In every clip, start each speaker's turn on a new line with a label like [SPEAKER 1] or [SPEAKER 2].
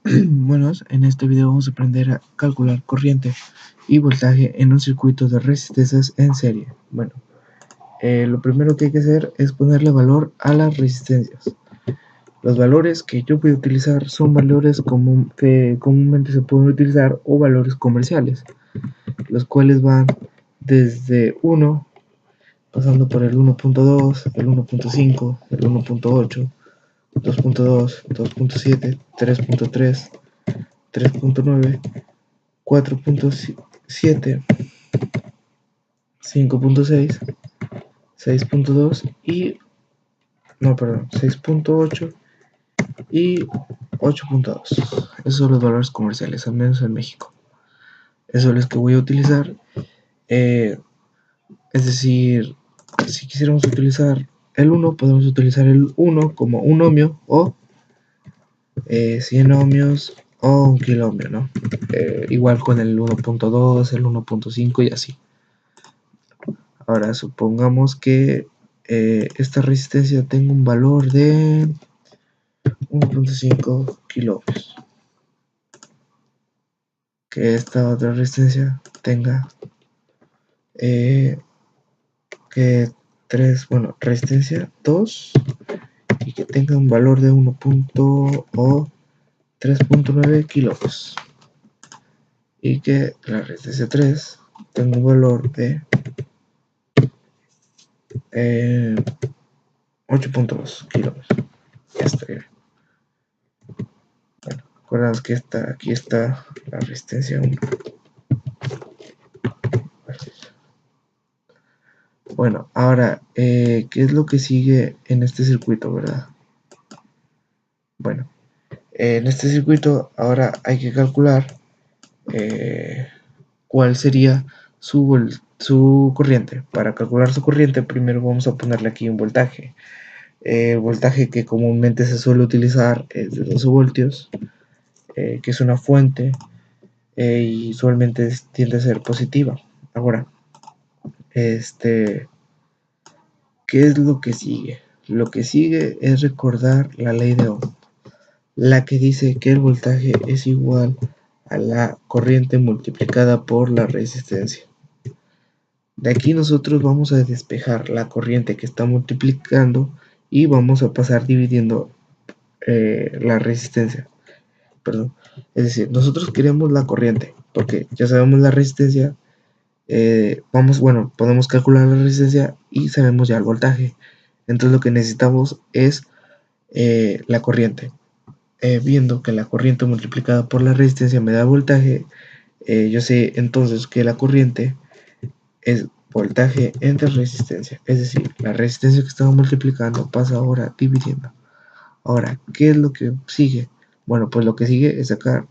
[SPEAKER 1] Buenos, en este video vamos a aprender a calcular corriente y voltaje en un circuito de resistencias en serie. Lo primero que hay que hacer es ponerle valor a las resistencias. Los valores que yo voy a utilizar son valores que comúnmente se pueden utilizar o valores comerciales, los cuales van desde 1, pasando por el 1.2, el 1.5, el 1.8, 2.2, 2.7, 3.3, 3.9, 4.7, 5.6, 6.2 y 6.8 y 8.2. Esos son los valores comerciales, al menos en México. Esos son los que voy a utilizar. Es decir, si quisiéramos utilizar el 1, podemos utilizar el 1 como un ohmio o 100 ohmios o un kiloohmio, ¿no? Igual con el 1.2, el 1.5 y así. Ahora supongamos que esta resistencia tenga un valor de 1.5 kiloohmios. Que esta otra resistencia tenga resistencia 2 y que tenga un valor de 3.9 kiloohmios. Y que la resistencia 3 tenga un valor de 8.2 kiloohmios. Ya está bien. Bueno, recordamos que aquí está la resistencia 1. Bueno, ahora, ¿qué es lo que sigue en este circuito, verdad? Bueno, en este circuito ahora hay que calcular cuál sería su corriente. Para calcular su corriente, primero vamos a ponerle aquí un voltaje. El voltaje que comúnmente se suele utilizar es de 12 voltios, que es una fuente y usualmente tiende a ser positiva. Ahora, ¿qué es lo que sigue? Lo que sigue es recordar la ley de Ohm, la que dice que el voltaje es igual a la corriente multiplicada por la resistencia. De aquí nosotros vamos a despejar la corriente que está multiplicando y vamos a pasar dividiendo la resistencia. Perdón. Es decir, nosotros queremos la corriente, porque ya sabemos la resistencia. Podemos calcular la resistencia y sabemos ya el voltaje. Entonces lo que necesitamos es la corriente. Viendo que la corriente multiplicada por la resistencia me da voltaje, yo sé entonces que la corriente es voltaje entre resistencia. Es decir, la resistencia que estaba multiplicando pasa ahora dividiendo. Ahora, ¿qué es lo que sigue? Bueno, pues lo que sigue es sacar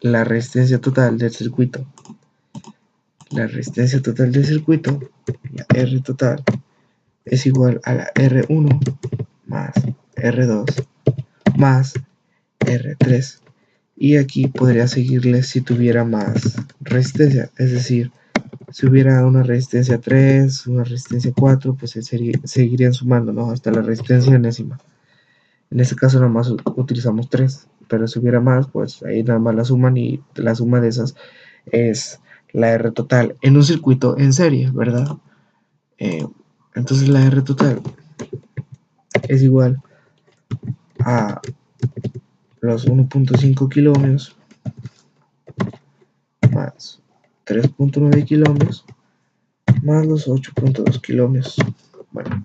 [SPEAKER 1] la resistencia total del circuito. La resistencia total del circuito, la R total, es igual a la R1 más R2 más R3. Y aquí podría seguirle si tuviera más resistencia. Es decir, si hubiera una resistencia 3, una resistencia 4, pues seguirían sumando, ¿no? Hasta la resistencia enésima. En este caso nada más utilizamos 3, pero si hubiera más, pues ahí nada más la suman y la suma de esas es la R total en un circuito en serie, ¿verdad? Entonces la R total es igual a los 1.5 kiloohmios más 3.9 kiloohmios más los 8.2 kiloohmios. Bueno,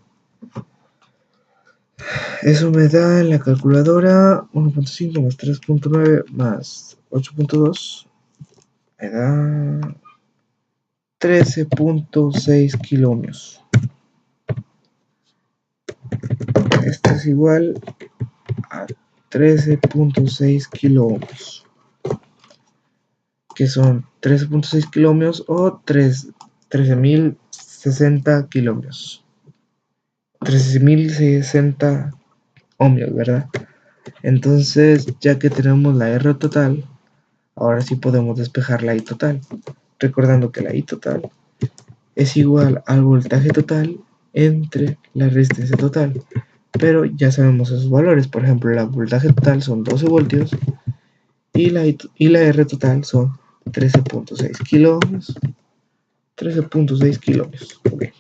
[SPEAKER 1] eso me da en la calculadora 1.5 más 3.9 más 8.2 me da 13.6 kiloohmios. Esto es igual a 13.6 kiloohmios, que son 13.6 kiloohmios o 13.060 kiloohmios. 13.060 ohmios, ¿verdad? Entonces, ya que tenemos la R total, ahora sí podemos despejar la I total, recordando que la I total es igual al voltaje total entre la resistencia total. Pero ya sabemos esos valores. Por ejemplo, el voltaje total son 12 voltios y la R total son 13.6 kilómetros. 13.6 kilómetros. Okay.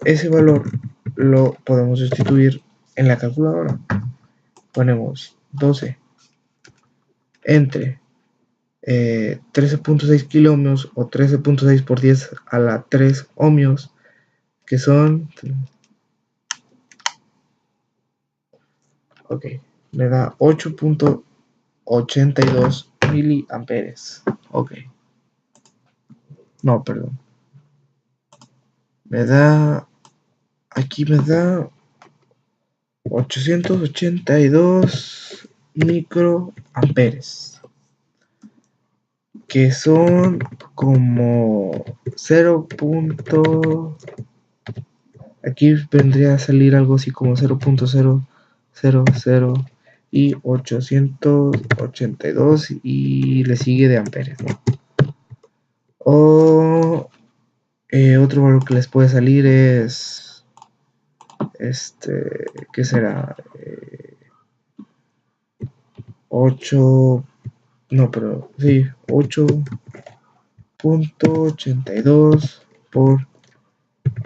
[SPEAKER 1] Ese valor lo podemos sustituir en la calculadora. Ponemos 12 entre 13.6 kilómetros o 13.6 por 10 a la 3 ohmios, que son, ok, me da 8.82 miliamperes. Ok, no, perdón, me da, aquí me da 882 microamperes, que son como 0. Aquí vendría a salir algo así como 0.000 y 882 y le sigue de amperes, ¿no? O otro valor que les puede salir es ¿qué será? 8, no, pero sí, 8.82 por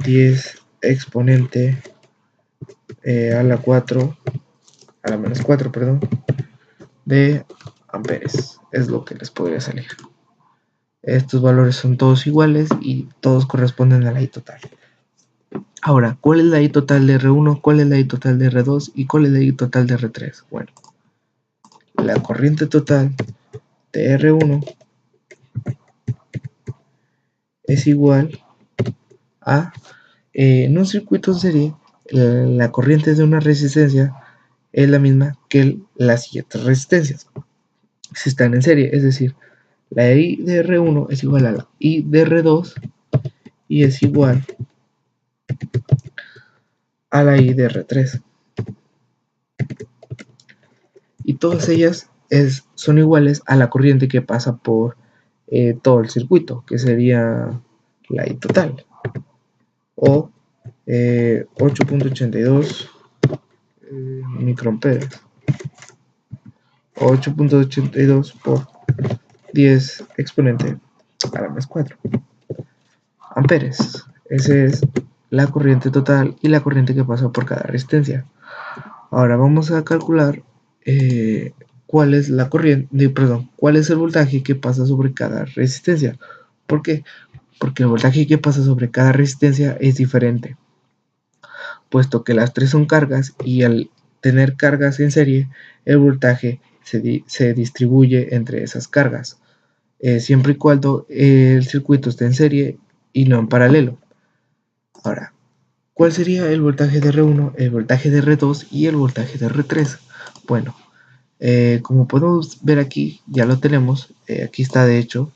[SPEAKER 1] 10 exponente a la 4, a la menos 4, perdón, de amperes. Es lo que les podría salir. Estos valores son todos iguales y todos corresponden a la I total. Ahora, ¿cuál es la I total de R1? ¿Cuál es la I total de R2? ¿Y cuál es la I total de R3? Bueno, la corriente total de R1 es igual a, en un circuito en serie, la corriente de una resistencia es la misma que las siguientes resistencias. Si están en serie, es decir, la I de R1 es igual a la I de R2 y es igual a la I de R3. Y todas ellas son iguales a la corriente que pasa por todo el circuito, que sería la I total, o 8.82 microamperes, o 8.82 por 10 exponente a la más 4 amperes. Esa es la corriente total y la corriente que pasa por cada resistencia. Ahora vamos a calcular cuál es la corriente, perdón, cuál es el voltaje que pasa sobre cada resistencia. ¿Por qué? Porque el voltaje que pasa sobre cada resistencia es diferente, puesto que las tres son cargas y al tener cargas en serie, el voltaje se distribuye entre esas cargas, siempre y cuando el circuito esté en serie y no en paralelo. Ahora, ¿cuál sería el voltaje de R1, el voltaje de R2 y el voltaje de R3? Bueno, como podemos ver aquí, ya lo tenemos, aquí está de hecho,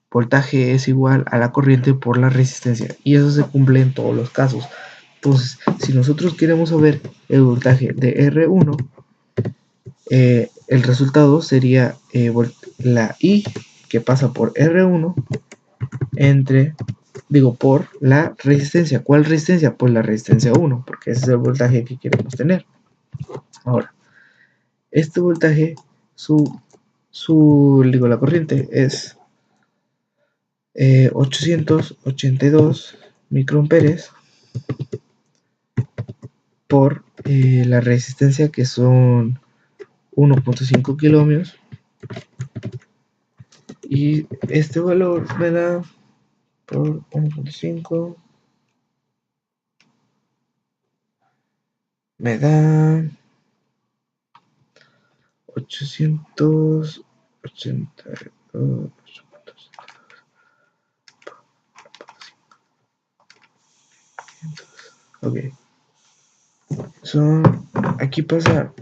[SPEAKER 1] voltaje es igual a la corriente por la resistencia y eso se cumple en todos los casos. Entonces, si nosotros queremos saber el voltaje de R1, el resultado sería la I que pasa por R1 por la resistencia. ¿Cuál resistencia? Pues la resistencia 1, porque ese es el voltaje que queremos tener. Ahora, este voltaje, la corriente es 882 microamperes por la resistencia, que son 1.5 kilómetros, y este valor me da por 1.5 me da 882. Ok, aquí pasa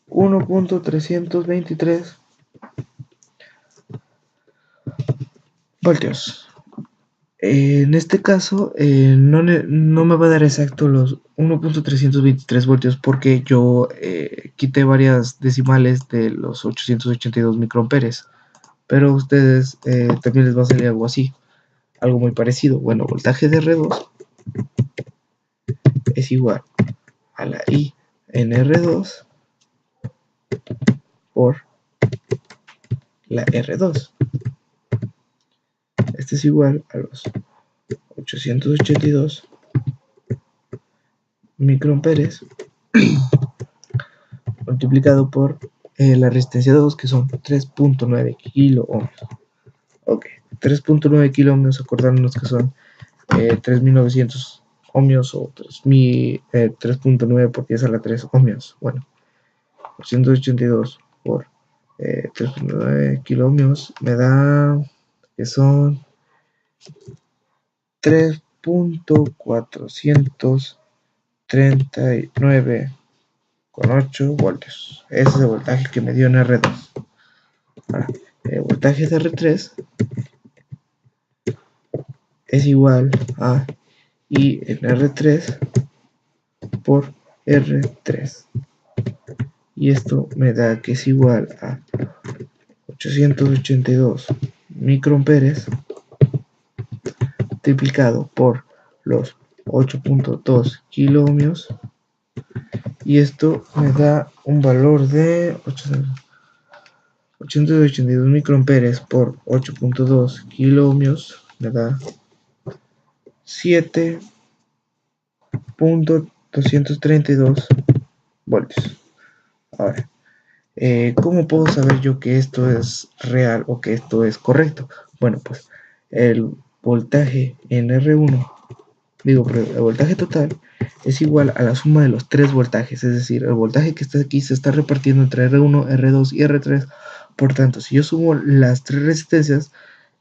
[SPEAKER 1] 1.323 voltios. En este caso, no me va a dar exacto los 1.323 voltios porque yo quité varias decimales de los 882 microamperes. Pero a ustedes también les va a salir algo así, algo muy parecido. Bueno, voltaje de R2 es igual a la I en R2 por la R2. Este es igual a los 882 microamperes multiplicado por la resistencia 2, que son 3.9 kilo ohmios. Ok, 3.9 kilo ohmios, acordándonos que son 3900 ohmios o 3.9 por 10 a la 3 ohmios. Bueno, 882 por 3.9 kilo ohmios me da que son 3.439,8 voltios. Ese es el voltaje que me dio en R2. Ahora, el voltaje de R3 es igual a I en R3 por R3. Y esto me da que es igual a 882 microamperes multiplicado por los 8.2 kilo ohmios, y esto me da un valor de 882 microamperes por 8.2 kilo ohmios, me da 7.232 voltios. Ahora, ¿cómo puedo saber yo que esto es real o que esto es correcto? Bueno, pues el voltaje en R1, pero el voltaje total es igual a la suma de los tres voltajes, es decir, el voltaje que está aquí se está repartiendo entre R1, R2 y R3. Por tanto, si yo sumo las tres resistencias,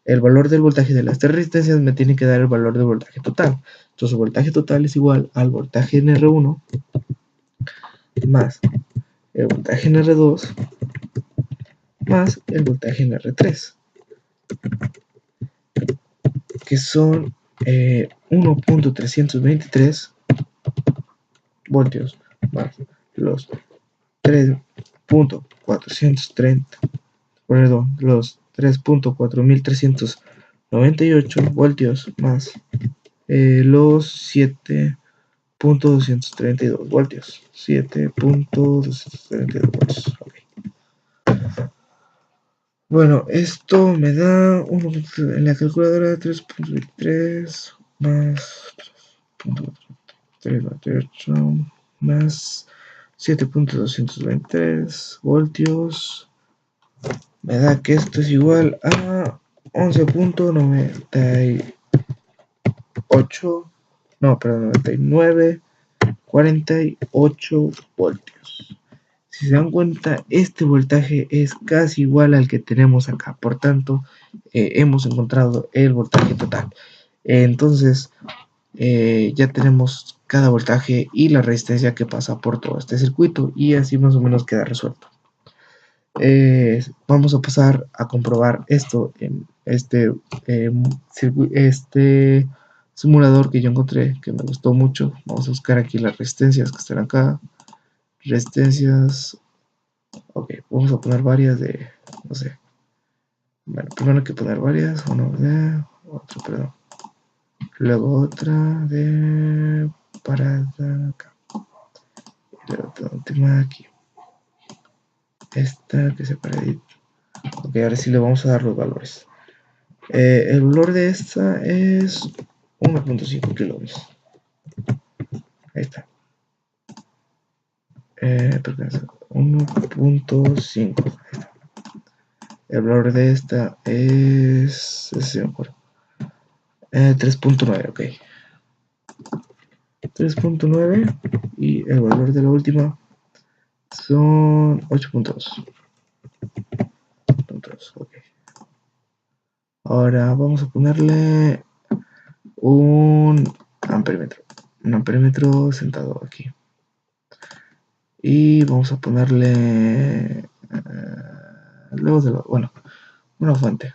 [SPEAKER 1] el valor del voltaje de las tres resistencias me tiene que dar el valor del voltaje total. Entonces el voltaje total es igual al voltaje en R1 más el voltaje en R2 más el voltaje en R3, que son 1.323 voltios más los 3.430, perdón, los 3.4398 voltios más los 7.232 voltios. 7.232 voltios. Okay. Bueno, esto me da en la calculadora 3.23 más 3.328 más 7.223 voltios. Me da que esto es igual a 11.98, no, perdón, 99,48 voltios. Si se dan cuenta, este voltaje es casi igual al que tenemos acá. Por tanto, hemos encontrado el voltaje total. Entonces, ya tenemos cada voltaje y la resistencia que pasa por todo este circuito. Y así más o menos queda resuelto. Vamos a pasar a comprobar esto en este simulador que yo encontré, que me gustó mucho. Vamos a buscar aquí las resistencias que están acá. Resistencias. Ok, vamos a poner varias de, no sé. Bueno, primero hay que poner varias, uno de, otro, perdón. Luego otra de parada acá. Y luego la última aquí. Esta que se paradita. Ok, ahora sí le vamos a dar los valores. El valor de esta es 1.5 kilómetros. Ahí está. 1.5. El valor de esta es 3.9, ok. 3.9 y el valor de la última son 8.2. Okay. Ahora vamos a ponerle un amperímetro sentado aquí. Y vamos a ponerle luego de una fuente.